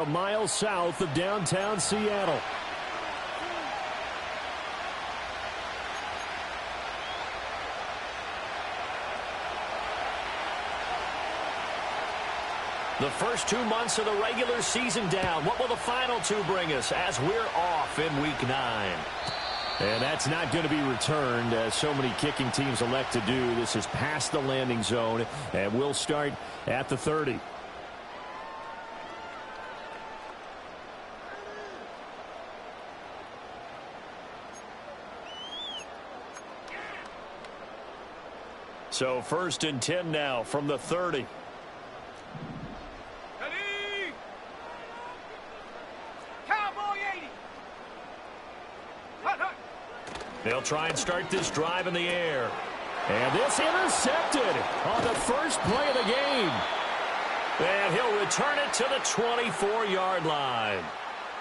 A mile south of downtown Seattle. The first 2 months of the regular season down. What will the final two bring us as we're off in Week 9? And that's not going to be returned, as so many kicking teams elect to do. This is past the landing zone, and we'll start at the 30. So 1st and 10 now from the 30. Ready? Cowboy 80. Hut, hut. They'll try and start this drive in the air. And this intercepted on the first play of the game. And he'll return it to the 24-yard line.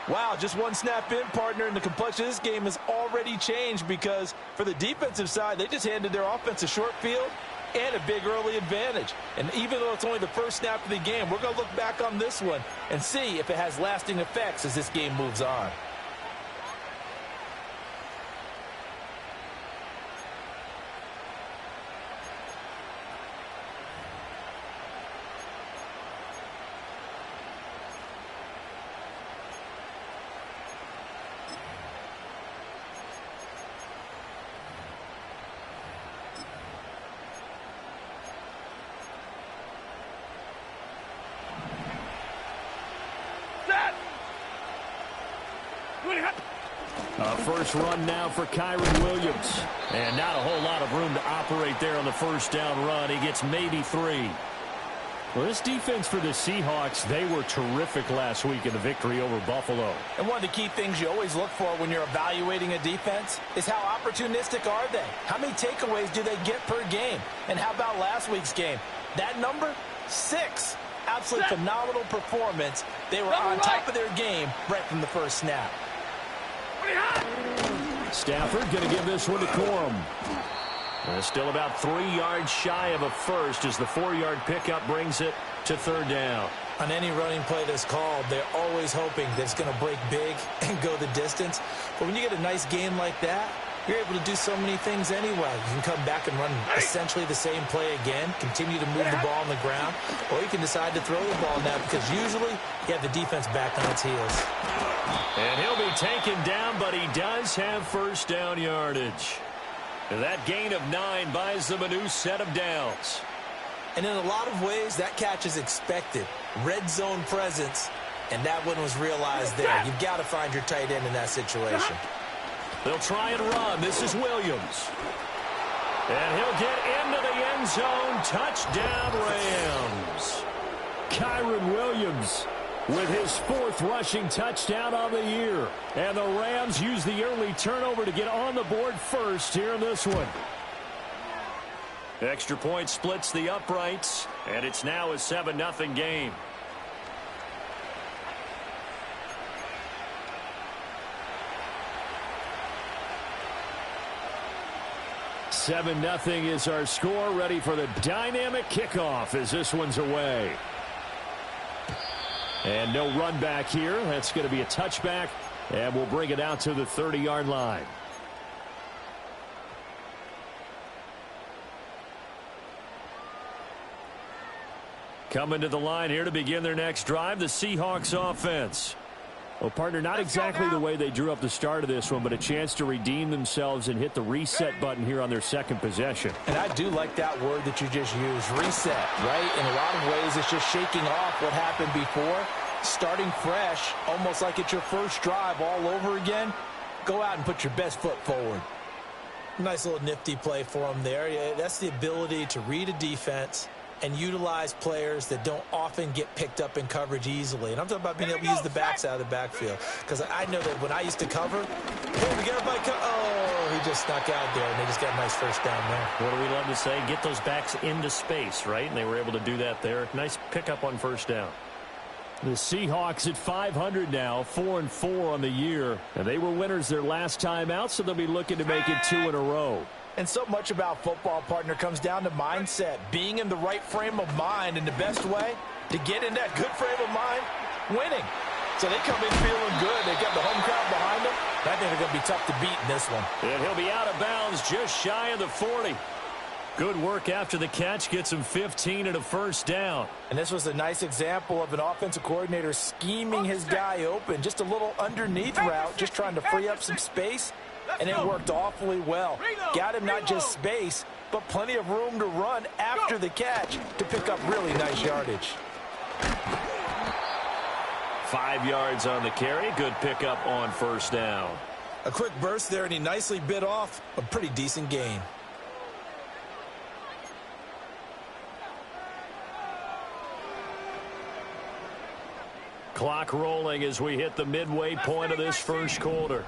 Wow, just one snap in, partner, and the complexion of this game has already changed because for the defensive side, they just handed their offense a short field and a big early advantage. And even though it's only the first snap of the game, we're going to look back on this one and see if it has lasting effects as this game moves on. First run now for Kyren Williams. And not a whole lot of room to operate there on the first down run. He gets maybe 3. Well, this defense for the Seahawks, they were terrific last week in the victory over Buffalo. And one of the key things you always look for when you're evaluating a defense is how opportunistic are they? How many takeaways do they get per game? And how about last week's game? That number? 6. Absolutely phenomenal performance. They were on top of their game right from the first snap. Stafford going to give this one to Corum. Still about 3 yards shy of a first as the 4-yard pickup brings it to 3rd down. On any running play that's called, they're always hoping that it's going to break big and go the distance. But when you get a nice gain like that, you're able to do so many things anyway. You can come back and run essentially the same play again, continue to move the ball on the ground, or you can decide to throw the ball now because usually you have the defense back on its heels. And he'll be taken down, but he does have first down yardage. And that gain of 9 buys them a new set of downs. And in a lot of ways, that catch is expected. Red zone presence, and that one was realized there. You've got to find your tight end in that situation. They'll try and run. This is Williams. And he'll get into the end zone. Touchdown, Rams. Kyren Williams with his 4th rushing touchdown on the year. And the Rams use the early turnover to get on the board first here in this one. Extra point splits the uprights, and it's now a 7-0 game. Seven nothing is our score. Ready for the dynamic kickoff as this one's away. And no run back here. That's going to be a touchback, and we'll bring it out to the 30-yard line. Coming to the line here to begin their next drive, the Seahawks offense. Well, partner, not exactly the way they drew up the start of this one, but a chance to redeem themselves and hit the reset button here on their second possession. And I do like that word that you just used, reset, right? In a lot of ways, it's just shaking off what happened before, starting fresh, almost like it's your first drive all over again. Go out and put your best foot forward. Nice little nifty play for them there. Yeah, that's the ability to read a defense and utilize players that don't often get picked up in coverage easily. And I'm talking about being able to use the backs out of the backfield. Because I know that when I used to cover, hey, we got a oh, he just snuck out there, and they just got a nice first down there. What do we love to say? Get those backs into space, right? And they were able to do that there. Nice pickup on first down. The Seahawks at 500 now, 4-4 on the year. And they were winners their last time out, so they'll be looking to make it 2 in a row. And so much about football, partner, comes down to mindset. Being in the right frame of mind, and the best way to get in that good frame of mind, winning. So they come in feeling good. They got the home crowd behind them. I think they're going to be tough to beat in this one. And he'll be out of bounds just shy of the 40. Good work after the catch. Gets him 15 and a first down. And this was a nice example of an offensive coordinator scheming his guy open. Just a little underneath route, just trying to free up some space. And it worked awfully well. Got him not just space, but plenty of room to run after the catch to pick up really nice yardage. 5 yards on the carry. Good pickup on first down. A quick burst there, and he nicely bit off a pretty decent gain. Clock rolling as we hit the midway point of this first quarter.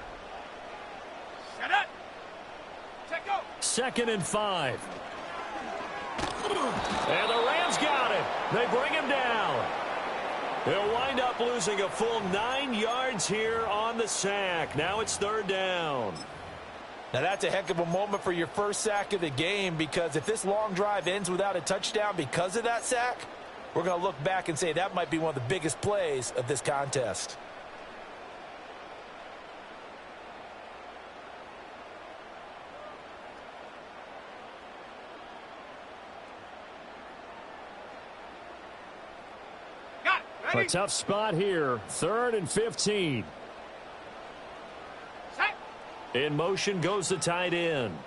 Set up. Check go. 2nd and 5. And the Rams got it. They bring him down. They'll wind up losing a full 9 yards here on the sack. Now it's 3rd down. Now that's a heck of a moment for your first sack of the game, because if this long drive ends without a touchdown because of that sack, we're going to look back and say that might be one of the biggest plays of this contest. Got it. A Ready? tough spot here. 3rd and 15. Set. In motion goes the tight end.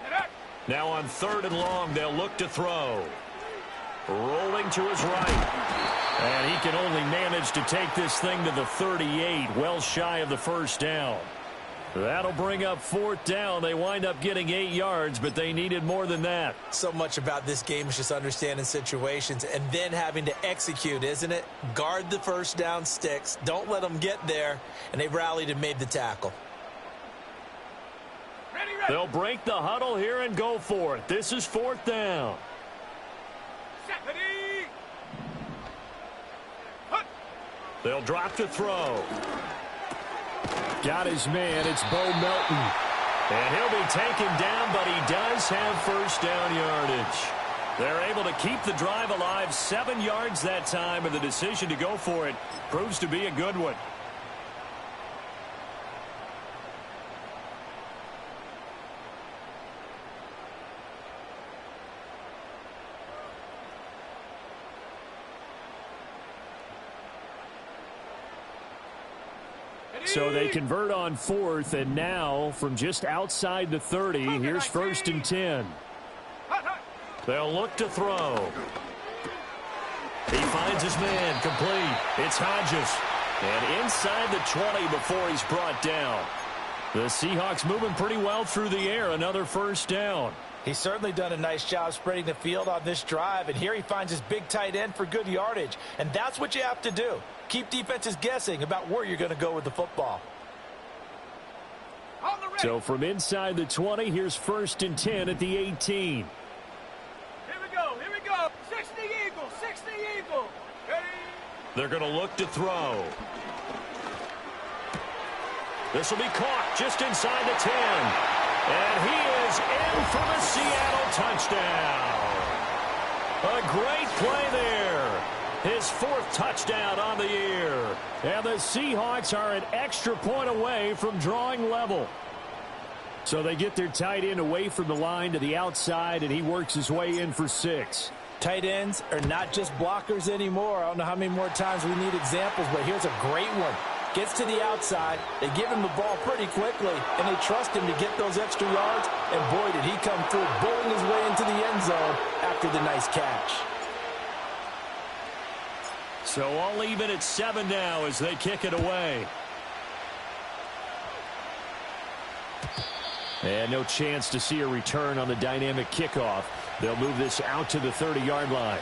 Set up. Now on 3rd and long, they'll look to throw. Rolling to his right. And he can only manage to take this thing to the 38, well shy of the first down. That'll bring up 4th down. They wind up getting 8 yards, but they needed more than that. So much about this game is just understanding situations and then having to execute, isn't it? Guard the first down sticks. Don't let them get there. And they rallied and made the tackle. Ready, ready. They'll break the huddle here and go for it. This is 4th down. Set. Ready. Hut. They'll drop to throw. Got his man. It's Bo Melton. And he'll be taken down, but he does have first down yardage. They're able to keep the drive alive. 7 yards that time, and the decision to go for it proves to be a good one. So they convert on 4th, and now from just outside the 30, here's 1st and 10. Hut, hut. They'll look to throw. He finds his man complete. It's Hodges. And inside the 20 before he's brought down. The Seahawks moving pretty well through the air. Another first down. He's certainly done a nice job spreading the field on this drive, and here he finds his big tight end for good yardage. And that's what you have to do. Keep defenses guessing about where you're going to go with the football. On the ready. So from inside the 20, here's 1st and 10 at the 18. Here we go. Here we go. 60 Eagle. 60 Eagle. Ready. They're going to look to throw. This will be caught just inside the 10. And he is in for the Seattle touchdown. A great play there. His 4th touchdown on the year. And the Seahawks are an extra point away from drawing level. So they get their tight end away from the line to the outside, and he works his way in for 6. Tight ends are not just blockers anymore. I don't know how many more times we need examples, but here's a great one. Gets to the outside, they give him the ball pretty quickly, and they trust him to get those extra yards, and boy, did he come through, bowling his way into the end zone after the nice catch. So all even at 7 now as they kick it away. And no chance to see a return on the dynamic kickoff. They'll move this out to the 30-yard line.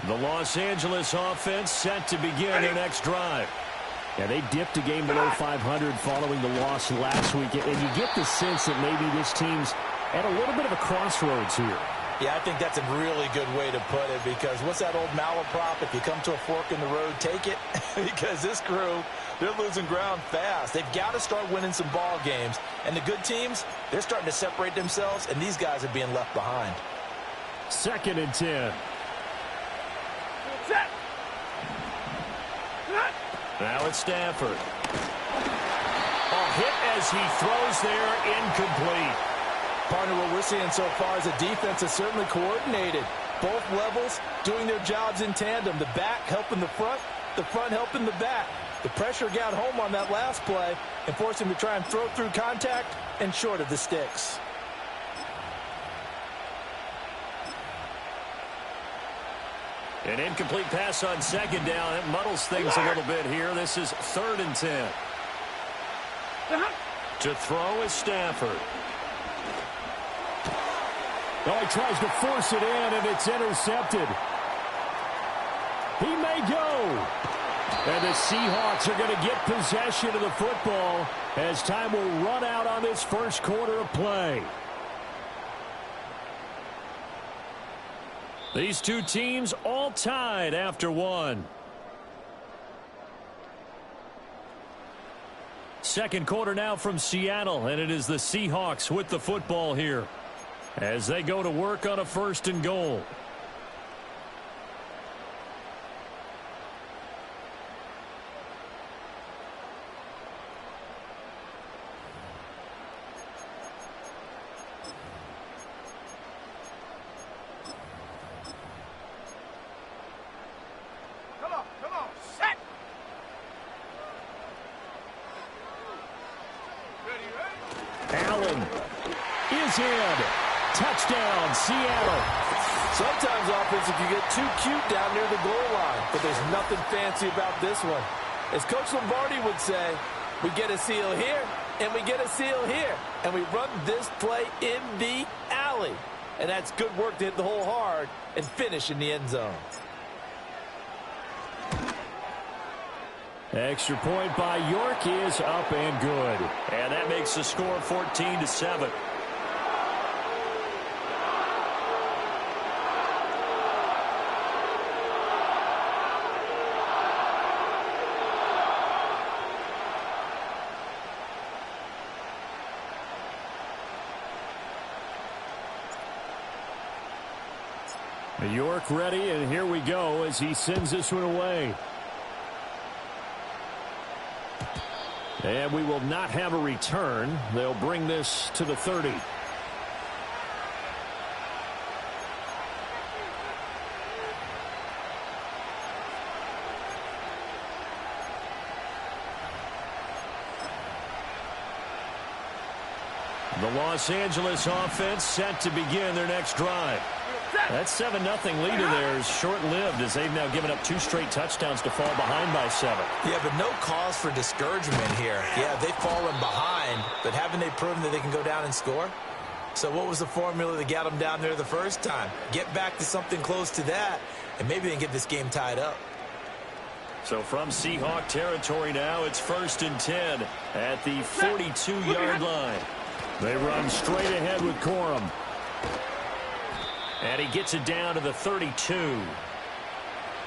The Los Angeles offense set to begin their next drive. Yeah, they dipped a game below 500 following the loss last week, and you get the sense that maybe this team's at a little bit of a crossroads here. Yeah, I think that's a really good way to put it, because what's that old malaprop? If you come to a fork in the road, take it. Because this crew, they're losing ground fast. They've got to start winning some ball games. And the good teams, they're starting to separate themselves, and these guys are being left behind. 2nd and 10. Set. Now it's Stafford. A hit as he throws there, incomplete. Partner, what we're seeing so far is the defense is certainly coordinated. Both levels doing their jobs in tandem. The back helping the front helping the back. The pressure got home on that last play and forced him to try and throw through contact and short of the sticks. An incomplete pass on 2nd down. It muddles things a little bit here. This is 3rd and 10. To throw is Stafford. Oh, he tries to force it in, and it's intercepted. He may go. And the Seahawks are going to get possession of the football as time will run out on this first quarter of play. These two teams all tied after one. 2nd quarter now from Seattle, and it is the Seahawks with the football here as they go to work on a 1st and goal. Come on, set. Ready? Allen is in. Touchdown, Seattle. Sometimes offense, if you get too cute down near the goal line, but there's nothing fancy about this one. As Coach Lombardi would say, we get a seal here, and we get a seal here, and we run this play in the alley. And that's good work to hit the hole hard and finish in the end zone. Extra point by York is up and good. And that makes the score 14-7. York ready, and here we go as he sends this one away. And we will not have a return. They'll bring this to the 30. The Los Angeles offense set to begin their next drive. That 7-0 lead of theirs short-lived as they've now given up 2 straight touchdowns to fall behind by 7. Yeah, but no cause for discouragement here. Yeah, they've fallen behind, but haven't they proven that they can go down and score? So what was the formula that got them down there the first time? Get back to something close to that, and maybe they can get this game tied up. So from Seahawk territory now, it's 1st and 10 at the 42-yard line. They run straight ahead with Corum. And he gets it down to the 32.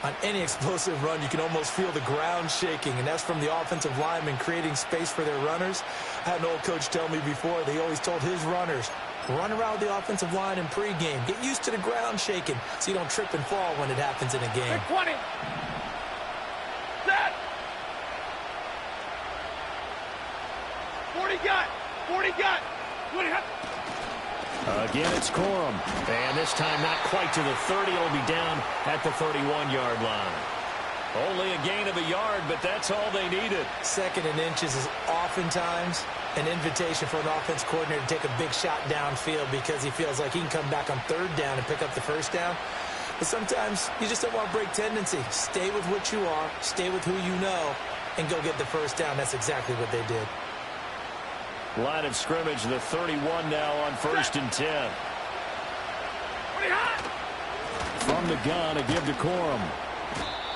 On any explosive run, you can almost feel the ground shaking, and that's from the offensive linemen creating space for their runners. I had an old coach tell me before, they always told his runners, run around the offensive line in pregame. Get used to the ground shaking so you don't trip and fall when it happens in a game. 20. Set. 40 got. 40 got. 20 got. Again, it's Corum. And this time not quite to the 30. It'll be down at the 31-yard line. Only a gain of a yard, but that's all they needed. 2nd and inches is oftentimes an invitation for an offense coordinator to take a big shot downfield because he feels like he can come back on 3rd down and pick up the 1st down. But sometimes you just don't want to break tendency. Stay with what you are, stay with who you know, and go get the 1st down. That's exactly what they did. Line of scrimmage, the 31 now on 1st and 10. From the gun, a give to Corum.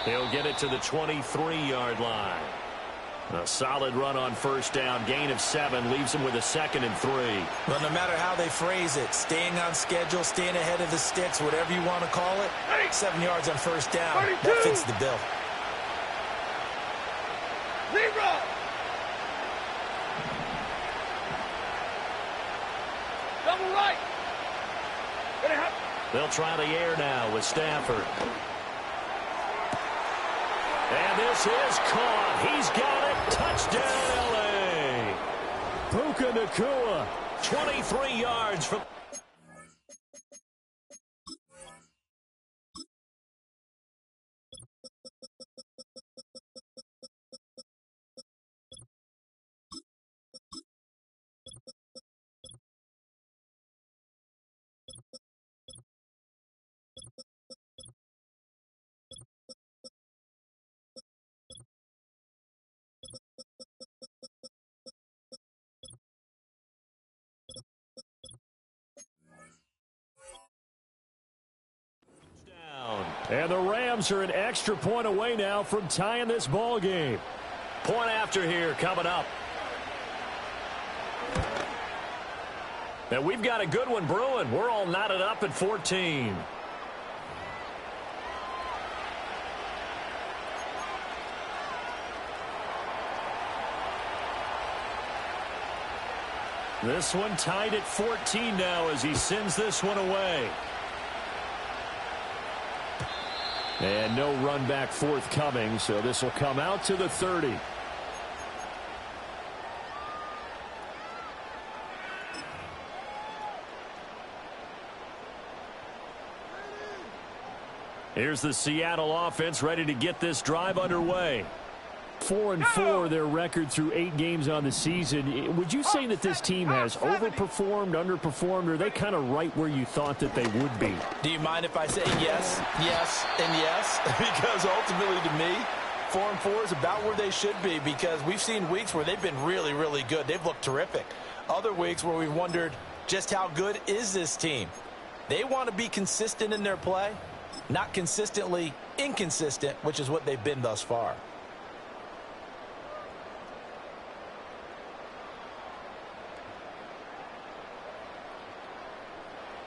He'll get it to the 23-yard line. A solid run on first down. Gain of 7 leaves him with a 2nd and 3. Well, no matter how they phrase it, staying on schedule, staying ahead of the sticks, whatever you want to call it, 7 yards on first down. 32. That fits the bill. Leroy! Double right. They'll try the air now with Stafford. And this is caught. He's got it. Touchdown, L.A. Puka Nacua. 23 yards from... And the Rams are an extra point away now from tying this ball game. Point after here coming up. And we've got a good one brewing. We're all knotted up at 14. This one tied at 14 now as he sends this one away. And no run back forthcoming, so this will come out to the 30. Here's the Seattle offense ready to get this drive underway. 4-4 their record through 8 games on the season. Would you say that this team has overperformed, underperformed, or are they kind of right where you thought that they would be? Do you mind if I say yes, yes, and yes? Because ultimately to me, 4-4 is about where they should be, because we've seen weeks where they've been really, really good. They've looked terrific. Other weeks where we've wondered just how good is this team. They want to be consistent in their play, not consistently inconsistent, which is what they've been thus far.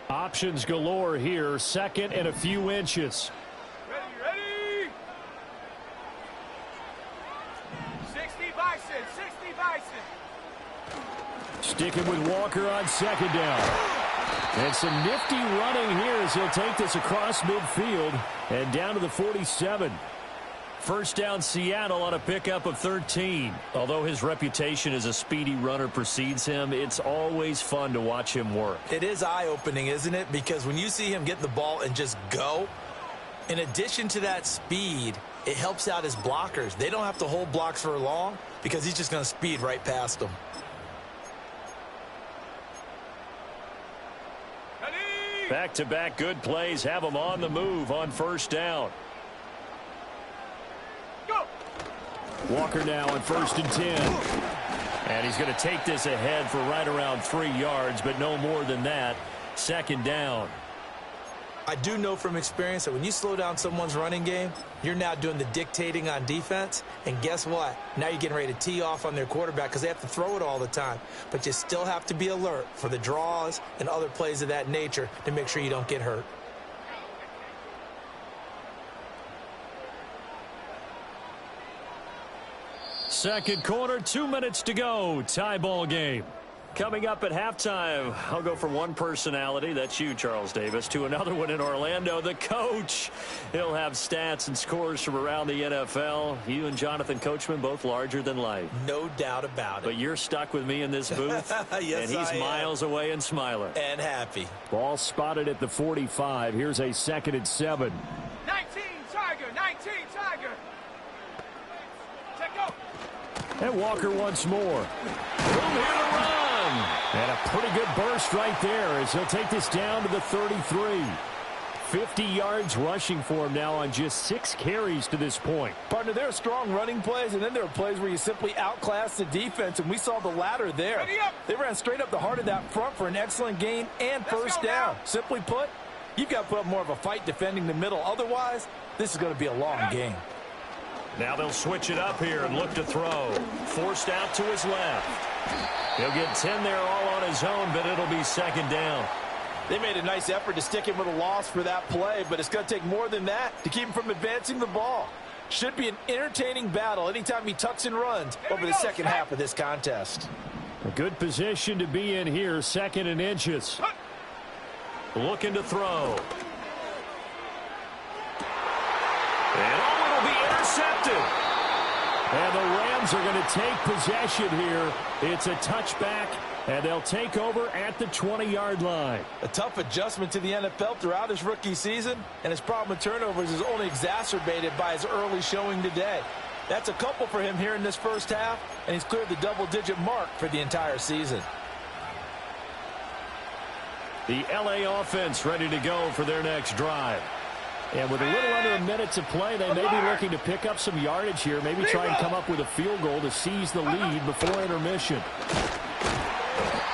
Options galore here. 2nd and a few inches. Ready. 60 Bison, 60 Bison. Sticking with Walker on 2nd down. And some nifty running here as he'll take this across midfield and down to the 47. First down Seattle on a pickup of 13. Although his reputation as a speedy runner precedes him, it's always fun to watch him work. It is eye-opening, isn't it? Because when you see him get the ball and just go, in addition to that speed, it helps out his blockers. They don't have to hold blocks for long because he's just going to speed right past them. Back-to-back good plays have him on the move on first down. Walker now on 1st and 10. And he's going to take this ahead for right around 3 yards, but no more than that. 2nd down. I do know from experience that when you slow down someone's running game, you're now doing the dictating on defense. And guess what? Now you're getting ready to tee off on their quarterback because they have to throw it all the time. But you still have to be alert for the draws and other plays of that nature to make sure you don't get hurt. Second quarter, 2 minutes to go. Tie ball game. Coming up at halftime, I'll go from one personality, that's you, Charles Davis, to another one in Orlando, the coach. He'll have stats and scores from around the NFL. You and Jonathan Coachman, both larger than life. No doubt about it. But you're stuck with me in this booth, yes, and he's miles away and smiling. And happy. Ball spotted at the 45. Here's a 2nd and 7. 19 Tiger, 19 Tiger. Check go. And Walker once more. Room here to run. And a pretty good burst right there as he'll take this down to the 33. 50 yards rushing for him now on just 6 carries to this point. Partner, there are strong running plays, and then there are plays where you simply outclass the defense, and we saw the latter there. They ran straight up the heart of that front for an excellent gain and first down. Simply put, you've got to put up more of a fight defending the middle. Otherwise, this is going to be a long game. Now they'll switch it up here and look to throw. Forced out to his left. He'll get 10 there all on his own, but it'll be second down. They made a nice effort to stick him with a loss for that play, but it's going to take more than that to keep him from advancing the ball. Should be an entertaining battle anytime he tucks and runs over the second half of this contest. A good position to be in here, 2nd and inches. Looking to throw. And it'll be intercepted. And the Rams are going to take possession here. It's a touchback, and they'll take over at the 20-yard line. A tough adjustment to the NFL throughout his rookie season, and his problem with turnovers is only exacerbated by his early showing today. That's a couple for him here in this first half, and he's cleared the double-digit mark for the entire season. The L.A. offense ready to go for their next drive. And with a little under a minute to play, they may be looking to pick up some yardage here, maybe try and come up with a field goal to seize the lead before intermission.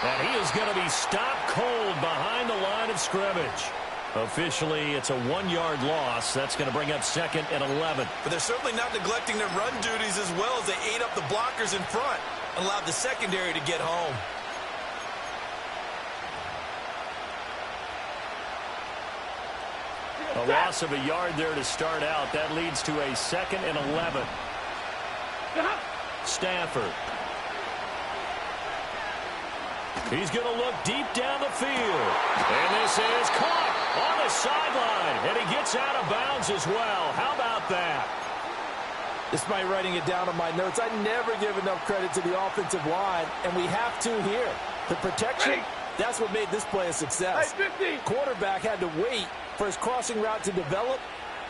And he is going to be stopped cold behind the line of scrimmage. Officially, it's a 1-yard loss. That's going to bring up 2nd and 11. But they're certainly not neglecting their run duties as well as they ate up the blockers in front and allowed the secondary to get home. A loss of a yard there to start out. That leads to a 2nd and 11. Stafford. He's going to look deep down the field. And this is caught on the sideline. And he gets out of bounds as well. How about that? Despite writing it down on my notes, I never give enough credit to the offensive line, and we have to here. The protection, that's what made this play a success. Quarterback had to wait for his crossing route to develop,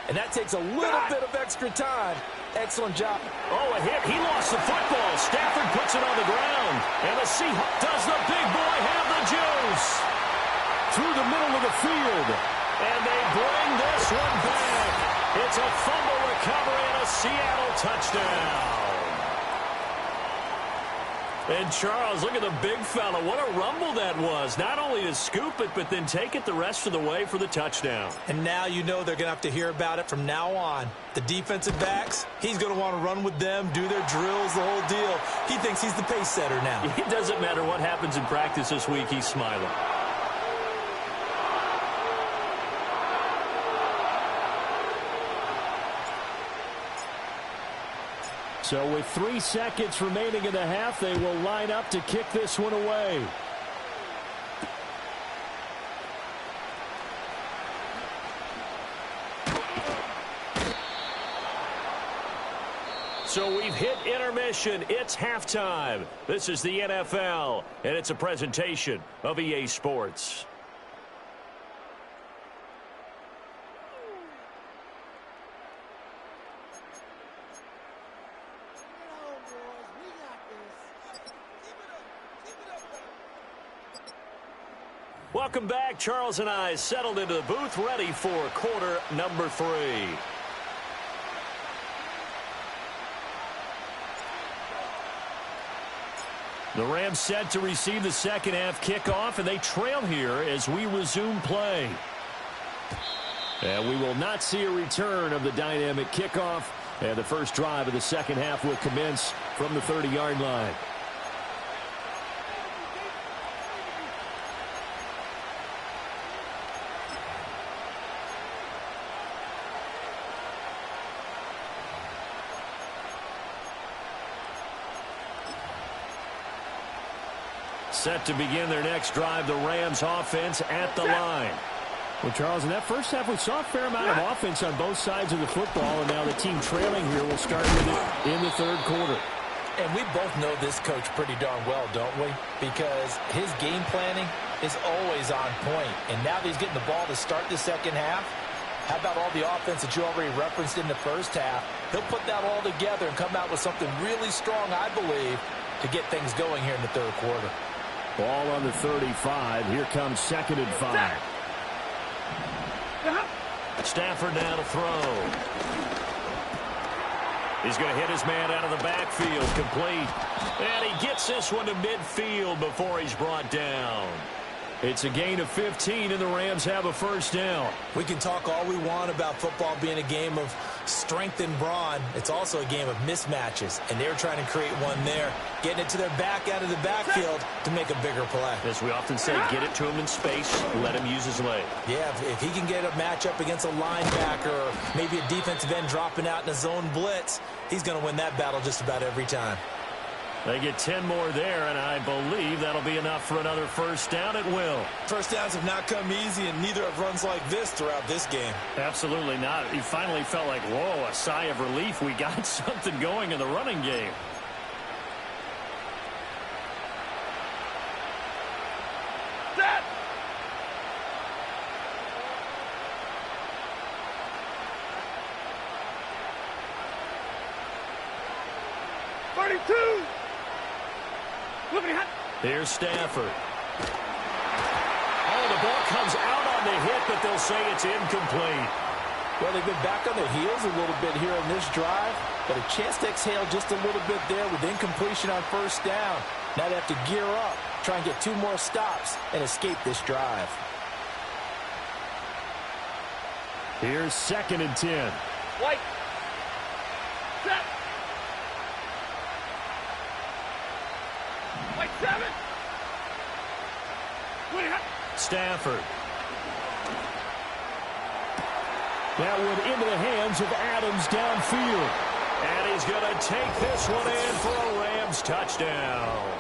and that takes a little bit of extra time. Excellent job. Oh, a hit. He lost the football. Stafford puts it on the ground. And the Seahawks. Does the big boy have the juice? Through the middle of the field. And they bring this one back. It's a fumble recovery and a Seattle touchdown. And Charles, look at the big fella. What a rumble that was. Not only to scoop it, but then take it the rest of the way for the touchdown. And now you know they're going to have to hear about it from now on. The defensive backs, he's going to want to run with them, do their drills, the whole deal. He thinks he's the pace setter now. It doesn't matter what happens in practice this week. He's smiling. So with 3 seconds remaining in the half, they will line up to kick this one away. So we've hit intermission. It's halftime. This is the NFL, and it's a presentation of EA Sports. Welcome back. Charles and I settled into the booth, ready for quarter number 3. The Rams set to receive the second half kickoff, and they trail here as we resume play. And we will not see a return of the dynamic kickoff, and the first drive of the second half will commence from the 30-yard line. Set to begin their next drive, the Rams offense at the line. Well, Charles, in that first half, we saw a fair amount of offense on both sides of the football, and now the team trailing here will start with it in the third quarter. And we both know this coach pretty darn well, don't we? Because his game planning is always on point. And now that he's getting the ball to start the second half, how about all the offense that you already referenced in the first half? He'll put that all together and come out with something really strong, I believe, to get things going here in the third quarter. Ball on the 35. Here comes 2nd and 5. Stafford now to throw. He's going to hit his man out of the backfield, complete. And he gets this one to midfield before he's brought down. It's a gain of 15, and the Rams have a first down. We can talk all we want about football being a game of strength and brawn. It's also a game of mismatches, and they're trying to create one there, getting it to their back out of the backfield to make a bigger play. As we often say, get it to him in space, let him use his leg. Yeah, if he can get a matchup against a linebacker or maybe a defensive end dropping out in a zone blitz, he's going to win that battle just about every time. They get 10 more there, and I believe that'll be enough for another first down at will. First downs have not come easy, and neither have runs like this throughout this game. Absolutely not. He finally felt like, whoa, a sigh of relief. We got something going in the running game. Set. "32. Here's Stafford. Oh, the ball comes out on the hit, but they'll say it's incomplete. Well, they've been back on their heels a little bit here on this drive, but a chance to exhale just a little bit there with incompletion on first down. Now they have to gear up, try and get 2 more stops, and escape this drive. Here's 2nd and 10. White. Set. White 7. Stafford. That one into the hands of Adams downfield. And he's going to take this one in for a Rams touchdown.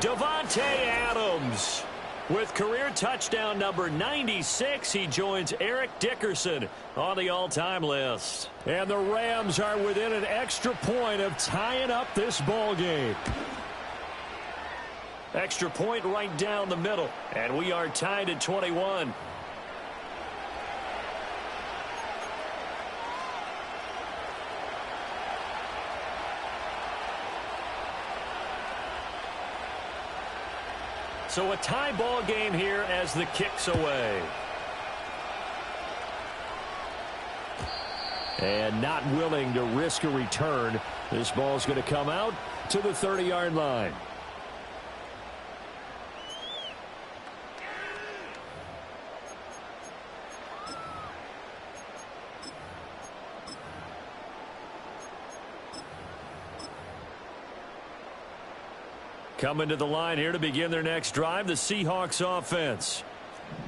Davante Adams with career touchdown number 96. He joins Eric Dickerson on the all-time list. And the Rams are within an extra point of tying up this ball game. Extra point right down the middle. And we are tied at 21. So a tie ball game here as the kick's away. And not willing to risk a return. This ball's going to come out to the 30-yard line. Coming to the line here to begin their next drive, the Seahawks offense.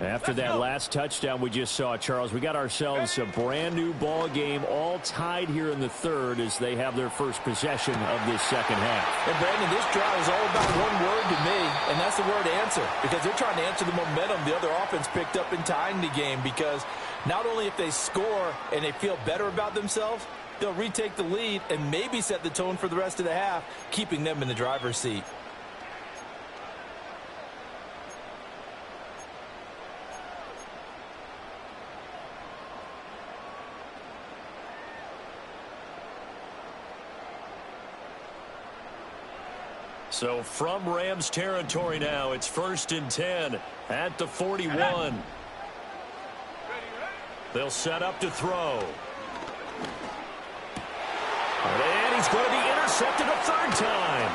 After that last touchdown we just saw, Charles, we got ourselves a brand new ball game, all tied here in the third as they have their first possession of this second half. And Brandon, this drive is all about one word to me, and that's the word answer, because they're trying to answer the momentum the other offense picked up in tying the game, because not only if they score and they feel better about themselves, they'll retake the lead and maybe set the tone for the rest of the half, keeping them in the driver's seat. So from Rams territory now, it's 1st and 10 at the 41. They'll set up to throw. And he's going to be intercepted a third time.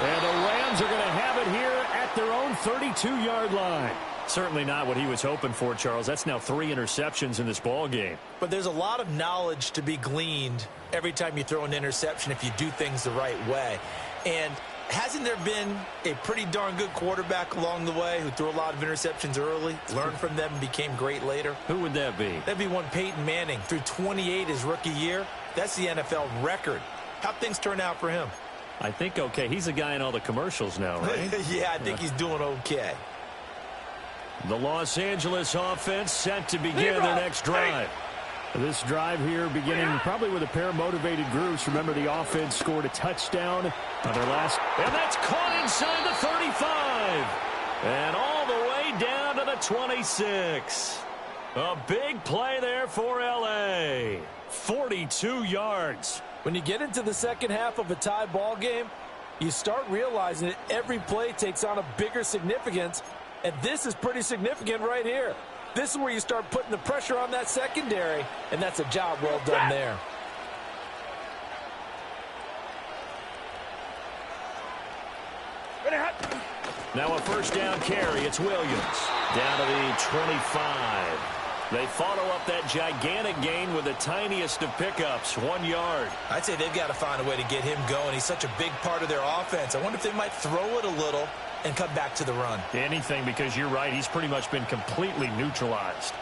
And the Rams are going to have it here at their own 32-yard line. Certainly not what he was hoping for, Charles. That's now 3 interceptions in this ball game. But there's a lot of knowledge to be gleaned every time you throw an interception if you do things the right way. And hasn't there been a pretty darn good quarterback along the way who threw a lot of interceptions early, learned from them, and became great later? Who would that be? That'd be one Peyton Manning. Threw 28 his rookie year. That's the NFL record. How'd things turn out for him? I think okay. He's a guy in all the commercials now, right? Yeah, I think he's doing okay. The Los Angeles offense set to begin their next drive. This drive here beginning probably with a pair of motivated groups. Remember, the offense scored a touchdown on their last. And that's caught inside the 35. And all the way down to the 26. A big play there for L.A. 42 yards. When you get into the second half of a tie ball game, you start realizing that every play takes on a bigger significance. And this is pretty significant right here. This is where you start putting the pressure on that secondary, and that's a job well done there. Now a first down carry. It's Williams. Down to the 25. They follow up that gigantic gain with the tiniest of pickups, 1 yard. I'd say they've got to find a way to get him going. He's such a big part of their offense. I wonder if they might throw it a little and come back to the run. Anything, because you're right. He's pretty much been completely neutralized.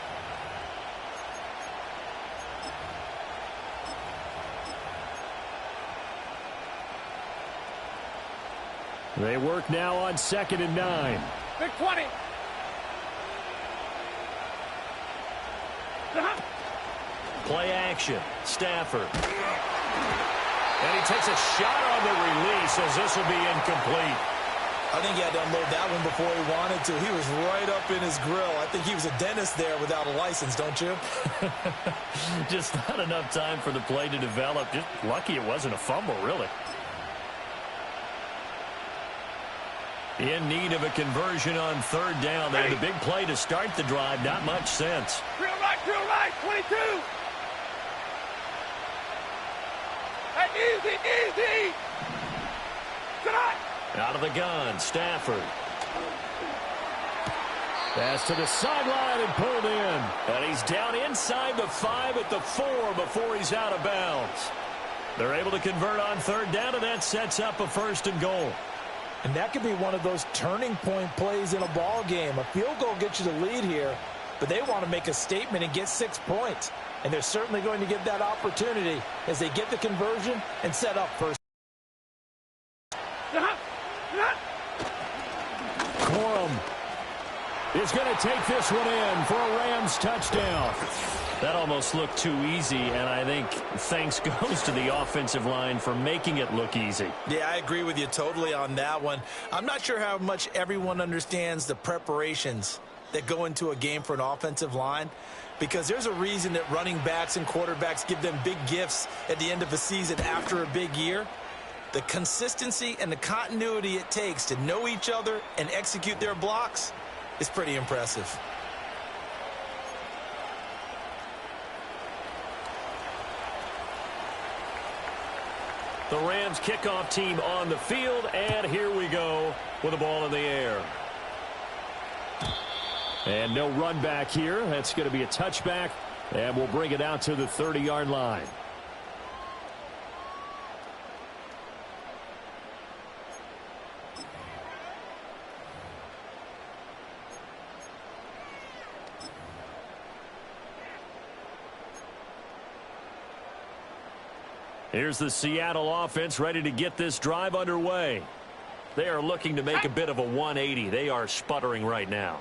They work now on 2nd and 9. Big 20. Play action. Stafford. And he takes a shot on the release as this will be incomplete. I think he had to unload that one before he wanted to. He was right up in his grill. I think he was a dentist there without a license, don't you? Just not enough time for the play to develop. Just lucky it wasn't a fumble, really. In need of a conversion on 3rd down. They're the big play to start the drive. Not much sense. Real right, 22. Hey, easy. Tonight. Out of the gun, Stafford. Pass to the sideline and pulled in. And he's down inside the 5 at the 4 before he's out of bounds. They're able to convert on 3rd down, and that sets up a 1st and goal. And that could be one of those turning point plays in a ball game. A field goal gets you the lead here, but they want to make a statement and get 6 points. And they're certainly going to get that opportunity as they get the conversion and set up first. Corum is going to take this one in for a Rams touchdown. That almost looked too easy, and I think thanks goes to the offensive line for making it look easy. Yeah, I agree with you totally on that one. I'm not sure how much everyone understands the preparations that go into a game for an offensive line, because there's a reason that running backs and quarterbacks give them big gifts at the end of a season after a big year. The consistency and the continuity it takes to know each other and execute their blocks is pretty impressive. The Rams kickoff team on the field, and here we go with the ball in the air. And no run back here. That's going to be a touchback, and we'll bring it out to the 30-yard line. Here's the Seattle offense ready to get this drive underway. They are looking to make a bit of a 180. They are sputtering right now.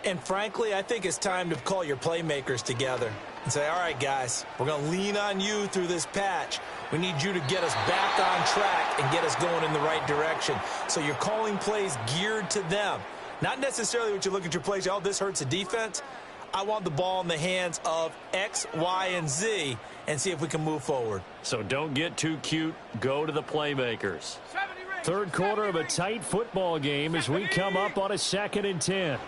And frankly, I think it's time to call your playmakers together and say, all right, guys, we're going to lean on you through this patch. We need you to get us back on track and get us going in the right direction. So you're calling plays geared to them. Not necessarily what you look at your plays, oh, this hurts the defense. I want the ball in the hands of X, Y, and Z and see if we can move forward. So don't get too cute. Go to the playmakers. Third quarter of a tight football game as we come up on a 2nd and 10.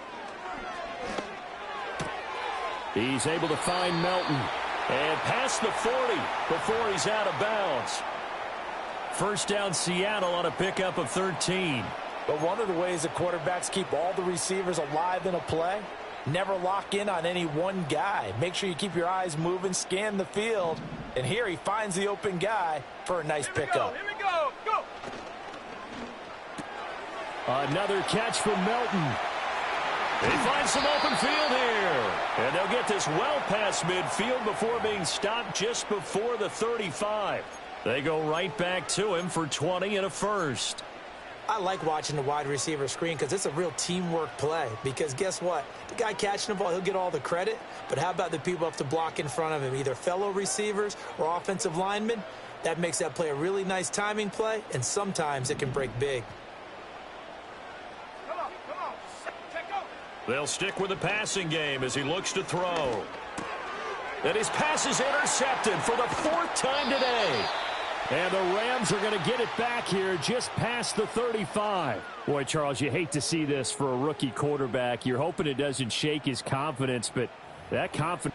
He's able to find Melton. And past the 40 before he's out of bounds. First down Seattle on a pickup of 13. But one of the ways that quarterbacks keep all the receivers alive in a play, never lock in on any one guy. Make sure you keep your eyes moving, scan the field. And here he finds the open guy for a nice pickup. Here we go. Go. Another catch from Melton. They find some open field here. And they'll get this well past midfield before being stopped just before the 35. They go right back to him for 20 and a first. I like watching the wide receiver screen because it's a real teamwork play. Because guess what? The guy catching the ball, he'll get all the credit. But how about the people up to block in front of him, either fellow receivers or offensive linemen? That makes that play a really nice timing play, and sometimes it can break big. Come on. Check out. They'll stick with the passing game as he looks to throw. And his pass is intercepted for the 4th time today. And the Rams are going to get it back here just past the 35. Boy, Charles, you hate to see this for a rookie quarterback. You're hoping it doesn't shake his confidence, but that confidence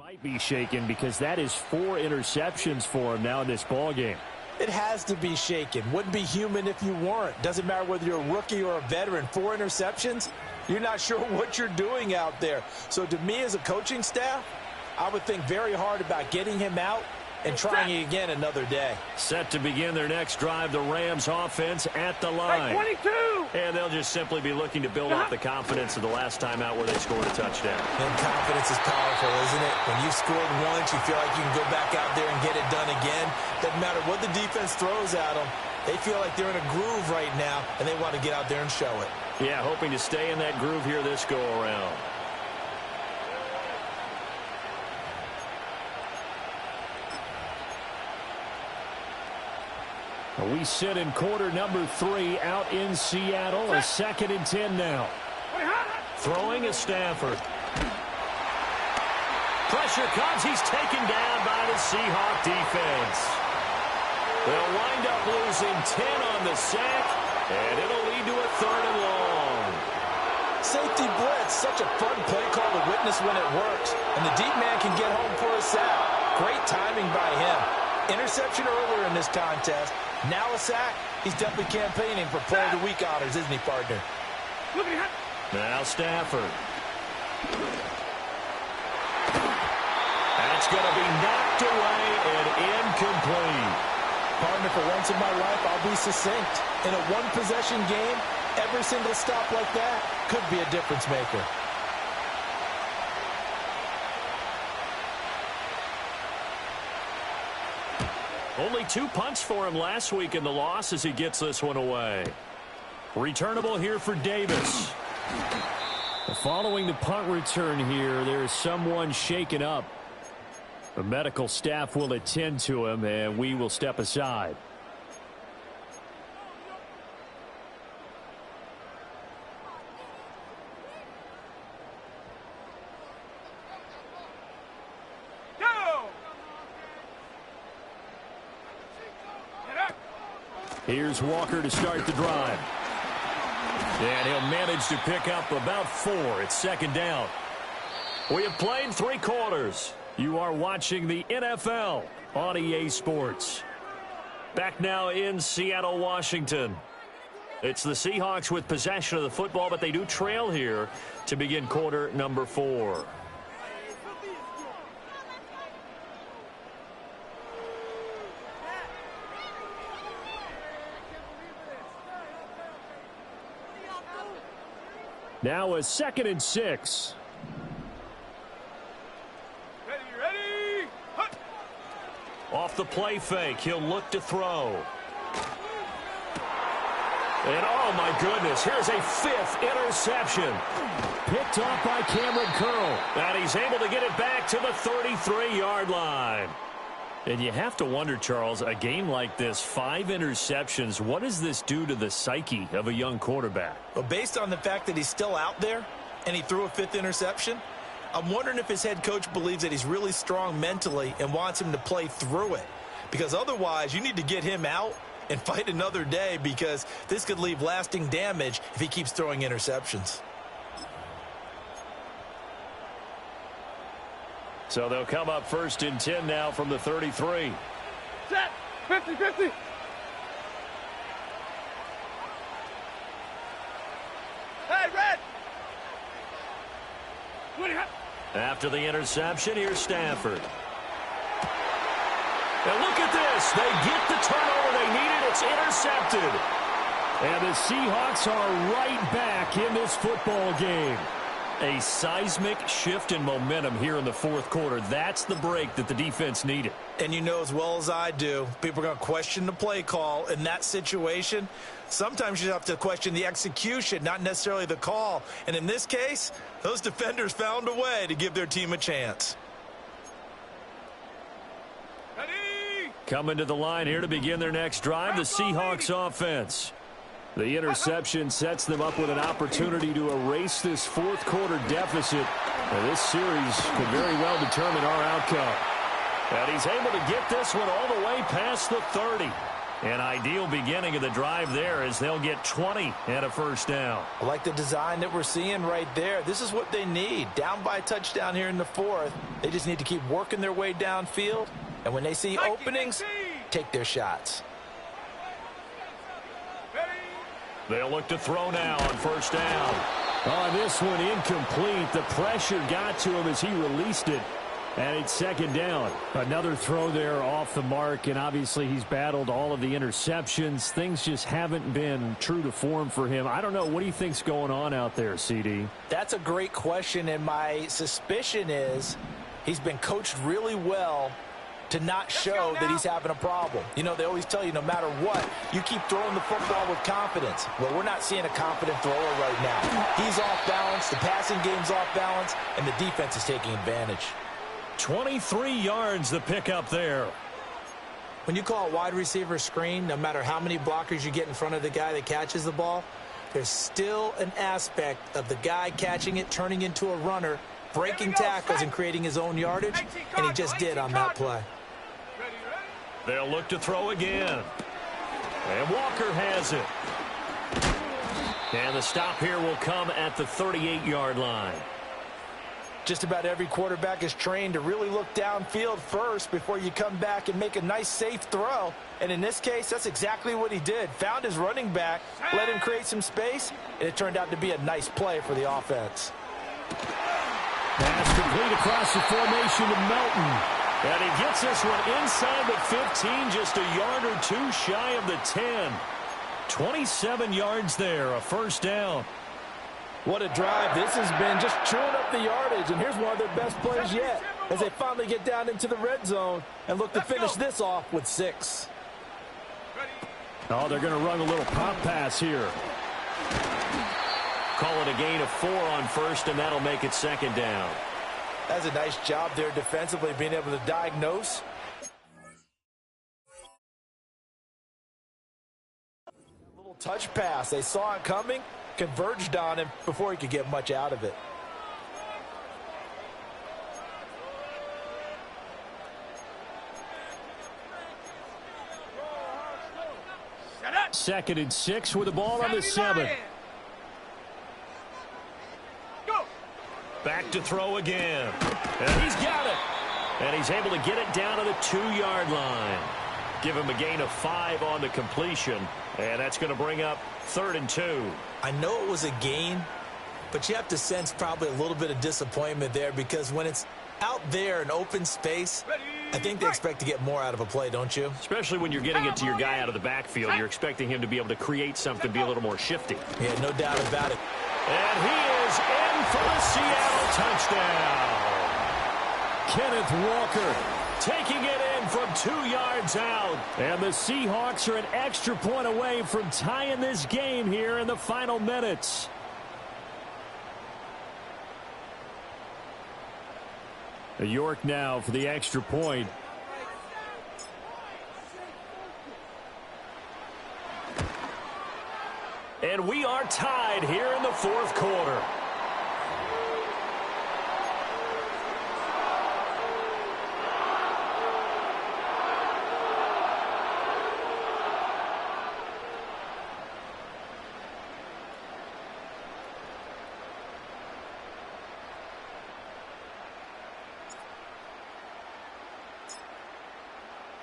Might be shaken because that is 4 interceptions for him now in this ball game. It has to be shaken. Wouldn't be human if you weren't. Doesn't matter whether you're a rookie or a veteran. 4 interceptions, you're not sure what you're doing out there. So to me as a coaching staff, I would think very hard about getting him out and trying it again another day. Set to begin their next drive, the Rams offense at the line. Hey, 22! And they'll just simply be looking to build off the confidence of the last time out where they scored a touchdown. And confidence is powerful, isn't it? When you've scored once, you feel like you can go back out there and get it done again. Doesn't matter what the defense throws at them. They feel like they're in a groove right now, and they want to get out there and show it. Yeah, hoping to stay in that groove here this go-around. We sit in quarter number 3 out in Seattle. A 2nd and 10 now. Throwing is Stafford. Pressure comes. He's taken down by the Seahawk defense. They'll wind up losing 10 on the sack, and it'll lead to a 3rd and long. Safety blitz, such a fun play call to witness when it works. And the deep man can get home for a sack. Great timing by him. Interception earlier in this contest. Now a sack. He's definitely campaigning for Player of the Week honors, isn't he, partner? Now Stafford. That's going to be knocked away and incomplete. Partner, for once in my life, I'll be succinct. In a one-possession game, every single stop like that could be a difference maker. Only 2 punts for him last week in the loss as he gets this one away. Returnable here for Davis. Following the punt return here, there is someone shaken up. The medical staff will attend to him, and we will step aside. Here's Walker to start the drive. And he'll manage to pick up about 4. It's 2nd down. We have played 3 quarters. You are watching the NFL on EA Sports. Back now in Seattle, Washington. It's the Seahawks with possession of the football, but they do trail here to begin quarter number 4. Now a 2nd and 6. Ready? Off the play fake, he'll look to throw. And oh my goodness, here's a 5th interception. Picked off by Cameron Curl. And he's able to get it back to the 33-yard line. And you have to wonder, Charles, a game like this, 5 interceptions, what does this do to the psyche of a young quarterback? Well, based on the fact that he's still out there and he threw a 5th interception, I'm wondering if his head coach believes that he's really strong mentally and wants him to play through it. Because otherwise, you need to get him out and fight another day, because this could leave lasting damage if he keeps throwing interceptions. So they'll come up 1st and 10 now from the 33. Set. 50-50. Hey, red. After the interception, here's Stafford. And look at this. They get the turnover they needed. It's intercepted. And the Seahawks are right back in this football game. A seismic shift in momentum here in the 4th quarter. That's the break that the defense needed. And you know as well as I do, people are going to question the play call in that situation. Sometimes you have to question the execution, not necessarily the call. And in this case, those defenders found a way to give their team a chance. Ready? Coming to the line here to begin their next drive, the Seahawks offense. The interception sets them up with an opportunity to erase this 4th quarter deficit. And this series could very well determine our outcome. And he's able to get this one all the way past the 30. An ideal beginning of the drive there as they'll get 20 and a first down. I like the design that we're seeing right there. This is what they need. Down by a touchdown here in the fourth. They just need to keep working their way downfield. And when they see openings, take their shots. They'll look to throw now on first down. On this one, incomplete. The pressure got to him as he released it. And it's second down. Another throw there off the mark, and obviously he's battled all of the interceptions. Things just haven't been true to form for him. I don't know. What do you think's going on out there, CD? That's a great question, and my suspicion is he's been coached really well to not show that he's having a problem. You know, they always tell you no matter what, you keep throwing the football with confidence. Well, we're not seeing a confident thrower right now. He's off balance, the passing game's off balance, and the defense is taking advantage. 23 yards the pickup there. When you call a wide receiver screen, no matter how many blockers you get in front of the guy that catches the ball, there's still an aspect of the guy catching it, turning into a runner, breaking tackles and creating his own yardage, and he just did on that play. They'll look to throw again. And Walker has it. And the stop here will come at the 38-yard line. Just about every quarterback is trained to really look downfield first before you come back and make a nice, safe throw. And in this case, that's exactly what he did. Found his running back, let him create some space, and it turned out to be a nice play for the offense. Pass complete across the formation to Melton. And he gets this one inside the 15, just a yard or two shy of the 10. 27 yards there, a first down. What a drive this has been, just chewing up the yardage, and here's one of their best plays yet as they finally get down into the red zone and look to finish this off with 6. Oh, they're going to run a little pop pass here. Call it a gain of 4 on first, and that'll make it second down. That's a nice job there defensively, being able to diagnose. A little touch pass. They saw it coming, converged on him before he could get much out of it. Second and 6 with the ball on the 7. Back to throw again. And he's got it. And he's able to get it down to the 2-yard line. Give him a gain of 5 on the completion. And that's going to bring up 3rd and 2. I know it was a gain, but you have to sense probably a little bit of disappointment there because when it's out there in open space, I think they expect to get more out of a play, don't you? Especially when you're getting it to your guy out of the backfield. You're expecting him to be able to create something, be a little more shifty. Yeah, no doubt about it. And he is in for the Seattle touchdown. Kenneth Walker taking it in from 2 yards out. And the Seahawks are an extra point away from tying this game here in the final minutes. York now for the extra point. And we are tied here in the 4th quarter.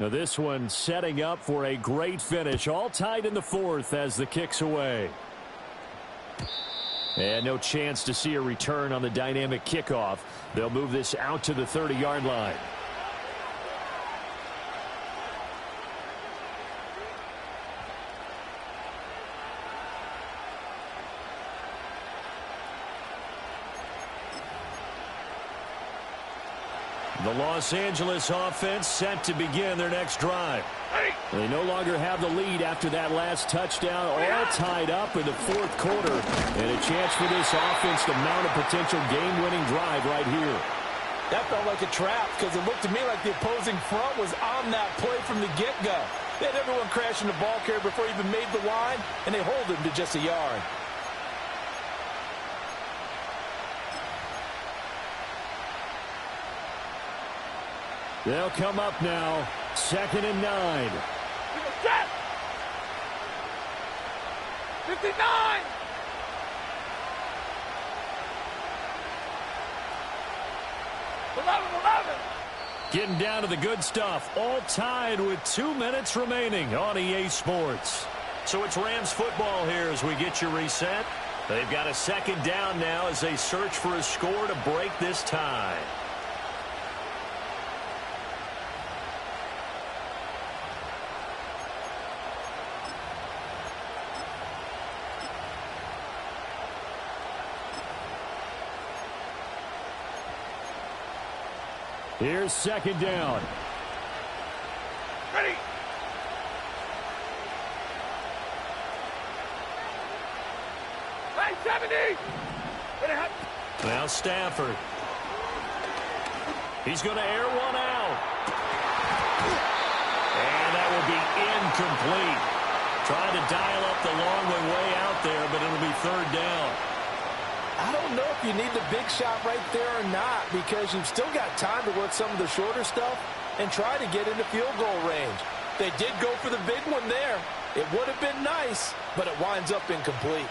Now this one setting up for a great finish. All tied in the 4th as the kick's away. And no chance to see a return on the dynamic kickoff. They'll move this out to the 30-yard line. The Los Angeles offense set to begin their next drive. They no longer have the lead after that last touchdown, all tied up in the 4th quarter. And a chance for this offense to mount a potential game-winning drive right here. That felt like a trap because it looked to me like the opposing front was on that play from the get-go. They had everyone crashing the ball carrier before he even made the line, and they hold him to just a yard. They'll come up now, 2nd and 9. 59! Getting down to the good stuff. All tied with 2 minutes remaining on EA Sports. So it's Rams football here as we get you reset. They've got a second down now as they search for a score to break this tie. Here's second down. Ready! Hey, 70! Now Stafford. He's going to air one out. And that will be incomplete. Trying to dial up the long way out there, but it'll be third down. I don't know if you need the big shot right there or not, because you've still got time to work some of the shorter stuff and try to get into field goal range. They did go for the big one there. It would have been nice, but it winds up incomplete.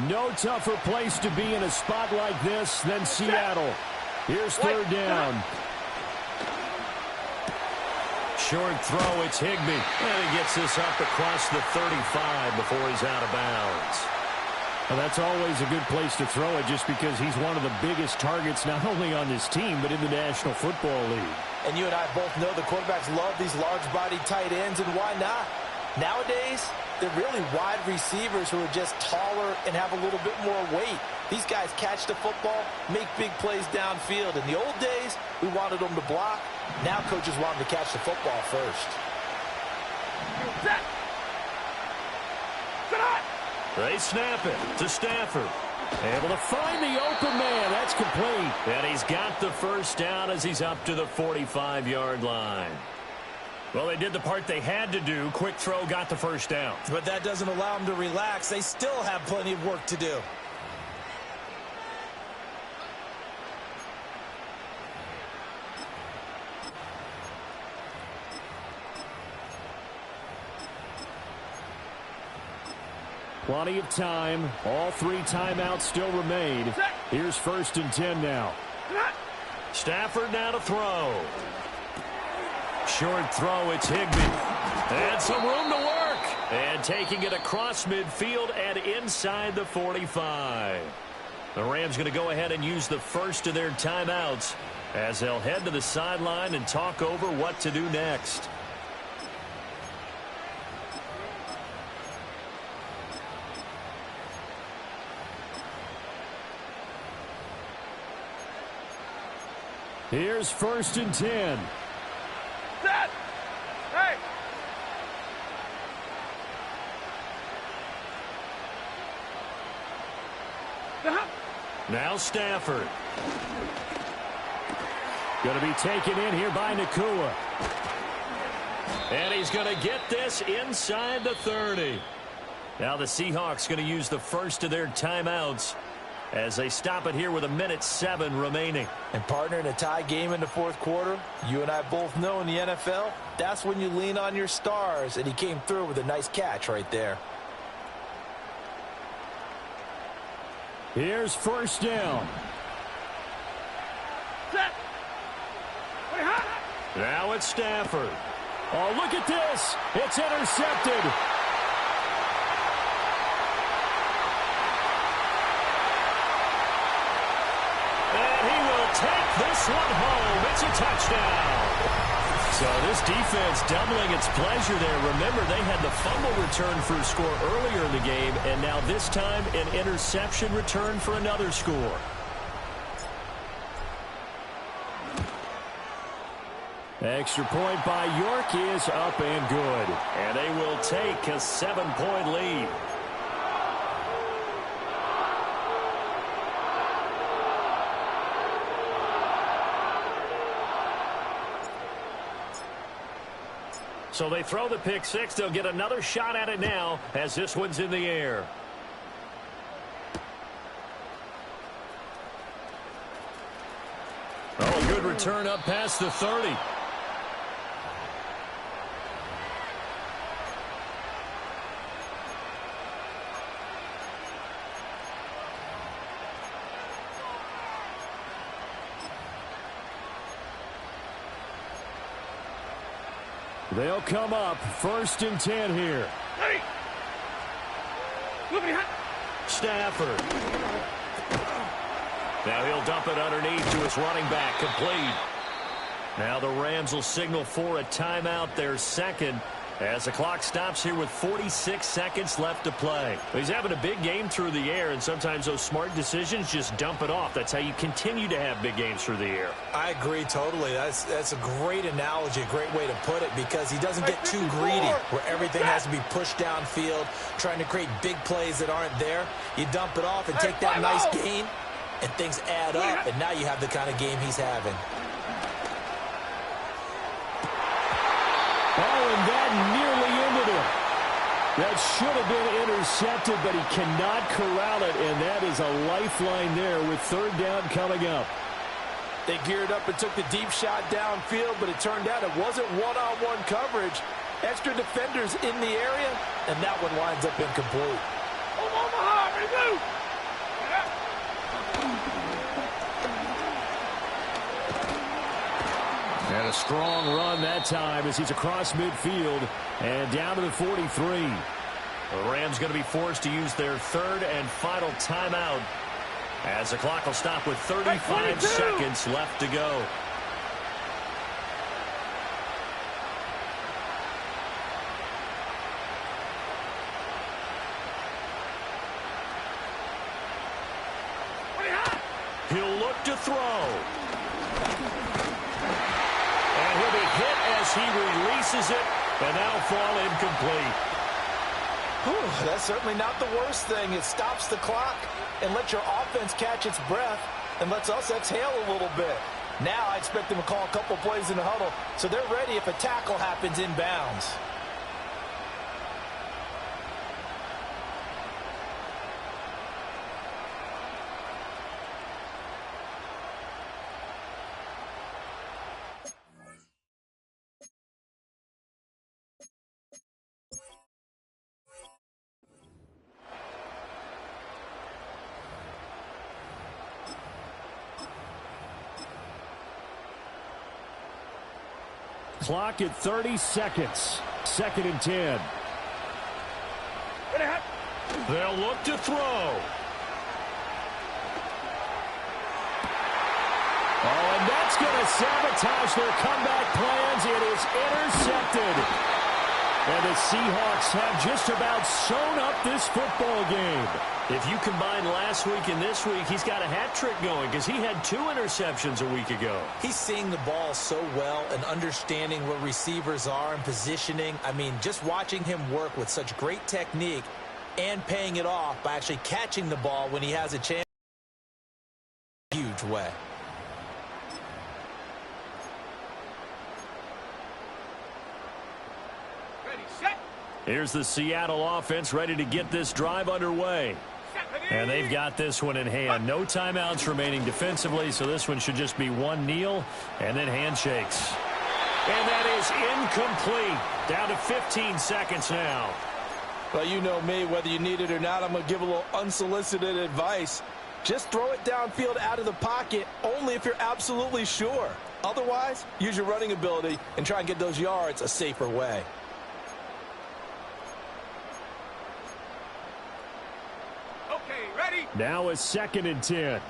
No tougher place to be in a spot like this than Seattle. Here's third down. Short throw, it's Higbee. And he gets this up across the 35 before he's out of bounds. Well, that's always a good place to throw it just because he's one of the biggest targets not only on this team but in the National Football League. And you and I both know the quarterbacks love these large-bodied tight ends, and why not? Nowadays, they're really wide receivers who are just taller and have a little bit more weight. These guys catch the football, make big plays downfield. In the old days, we wanted them to block. Now coaches want them to catch the football first. They snap it to Stafford. Able to find the open man. That's complete. And he's got the first down as he's up to the 45-yard line. Well, they did the part they had to do. Quick throw got the first down. But that doesn't allow them to relax. They still have plenty of work to do. Plenty of time. All 3 timeouts still remain. Here's first and 10 now. Stafford now to throw. Short throw, it's Higbee. And some room to work. And taking it across midfield and inside the 45. The Rams going to go ahead and use the first of their timeouts as they'll head to the sideline and talk over what to do next. Here's first and 10. Set! Hey! Now Stafford. Going to be taken in here by Nacua. And he's going to get this inside the 30. Now the Seahawks going to use the first of their timeouts as they stop it here with 1:07 remaining. And partner, in a tie game in the fourth quarter, you and I both know in the NFL, that's when you lean on your stars, and he came through with a nice catch right there. Here's first down. Set! Wait, hot! Now it's Stafford. Oh, look at this. It's intercepted. Take this one home. It's a touchdown. So this defense doubling its pleasure there. Remember, they had the fumble return for a score earlier in the game, and now this time an interception return for another score. Extra point by York is up and good. And they will take a 7-point lead. So they throw the pick six. They'll get another shot at it now as this one's in the air. Oh, A good return up past the 30. They'll come up 1st and 10 here. Hey! Stafford. Now he'll dump it underneath to his running back, complete. Now the Rams will signal for a timeout, their second, as the clock stops here with 46 seconds left to play. He's having a big game through the air, and sometimes those smart decisions just dump it off. That's how you continue to have big games through the air. I agree totally. That's a great analogy, a great way to put it, because he doesn't get too greedy where everything has to be pushed downfield, trying to create big plays that aren't there. You dump it off and take that nice gain, and things add up, and now you have the kind of game he's having. Oh, and that nearly ended it. That should have been intercepted, but he cannot corral it, and that is a lifeline there with 3rd down coming up. They geared up and took the deep shot downfield, but it turned out it wasn't one-on-one coverage. Extra defenders in the area, and that one winds up incomplete. Omaha, ready to move. And a strong run that time as he's across midfield and down to the 43. The Rams going to be forced to use their 3rd and final timeout as the clock will stop with 35 seconds left to go. He'll look to throw. And he'll be hit as he releases it, and that'll fall incomplete. Whew, that's certainly not the worst thing. It stops the clock and lets your offense catch its breath and lets us exhale a little bit. Now I expect them to call a couple plays in the huddle so they're ready if a tackle happens inbounds. Clock at 30 seconds. 2nd and 10. They'll look to throw. Oh, and that's going to sabotage their comeback plans. It is intercepted. And the Seahawks have just about sewn up this football game. If you combine last week and this week, he's got a hat trick going because he had 2 interceptions a week ago. He's seeing the ball so well and understanding what receivers are and positioning. I mean, just watching him work with such great technique and paying it off by actually catching the ball when he has a chance. Huge way. Ready, set. Here's the Seattle offense ready to get this drive underway. And they've got this one in hand. No timeouts remaining defensively, so this one should just be one kneel and then handshakes. And that is incomplete. Down to 15 seconds now. Well, you know me, whether you need it or not, I'm going to give a little unsolicited advice. Just throw it downfield out of the pocket only if you're absolutely sure. Otherwise, use your running ability and try and get those yards a safer way. Okay, ready? Now a 2nd and 10.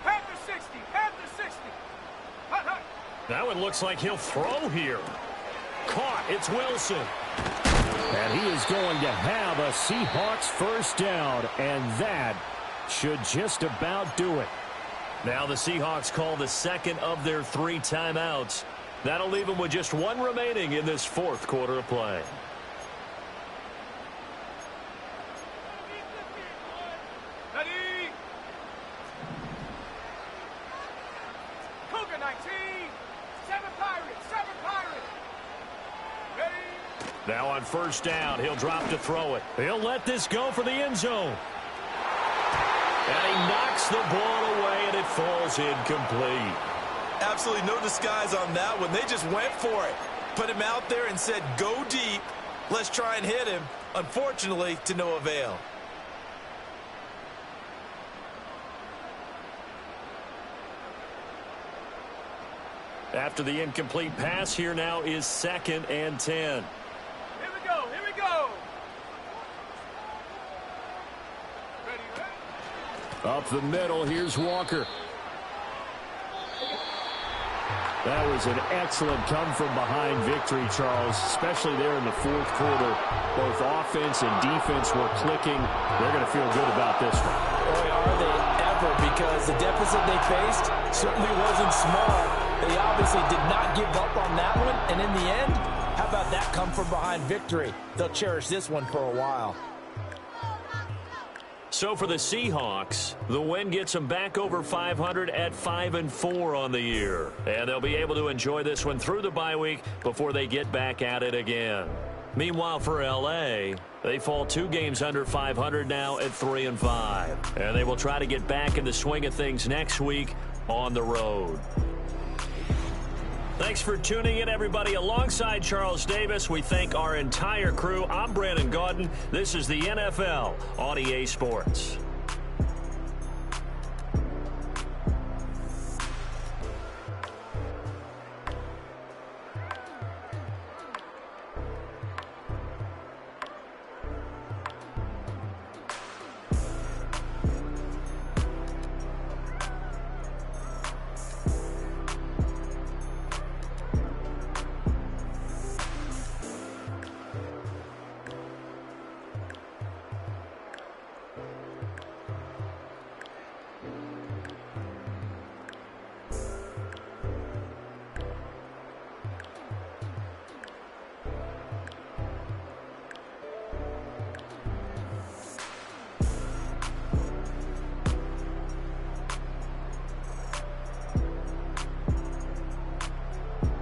Panther 60, Panther 60. Hut, hut. That one looks like he'll throw here. Caught. It's Wilson. And he is going to have a Seahawks 1st down, and that should just about do it. Now the Seahawks call the 2nd of their 3 timeouts. That'll leave them with just 1 remaining in this 4th quarter of play. Ready? Cougar 19. 7 Pirates, 7 Pirates. Ready? Now on 1st down, he'll drop to throw it. He'll let this go for the end zone. And he knocks the ball away, and it falls incomplete. Absolutely no disguise on that one. They just went for it. Put him out there and said, go deep. Let's try and hit him. Unfortunately, to no avail. After the incomplete pass, here now is 2nd and 10. Here we go. Here we go. Ready? Up the middle, here's Walker. That was an excellent come-from-behind victory, Charles, especially there in the 4th quarter. Both offense and defense were clicking. They're going to feel good about this one. Boy, are they ever, because the deficit they faced certainly wasn't small. They obviously did not give up on that one, and in the end, how about that come-from-behind victory? They'll cherish this one for a while. So for the Seahawks, the win gets them back over 500 at 5-4 on the year. And they'll be able to enjoy this one through the bye week before they get back at it again. Meanwhile, for L.A., they fall 2 games under 500 now at 3-5. And they will try to get back in the swing of things next week on the road. Thanks for tuning in, everybody. Alongside Charles Davis, we thank our entire crew. I'm Brandon Gaudin. This is the NFL on EA Sports.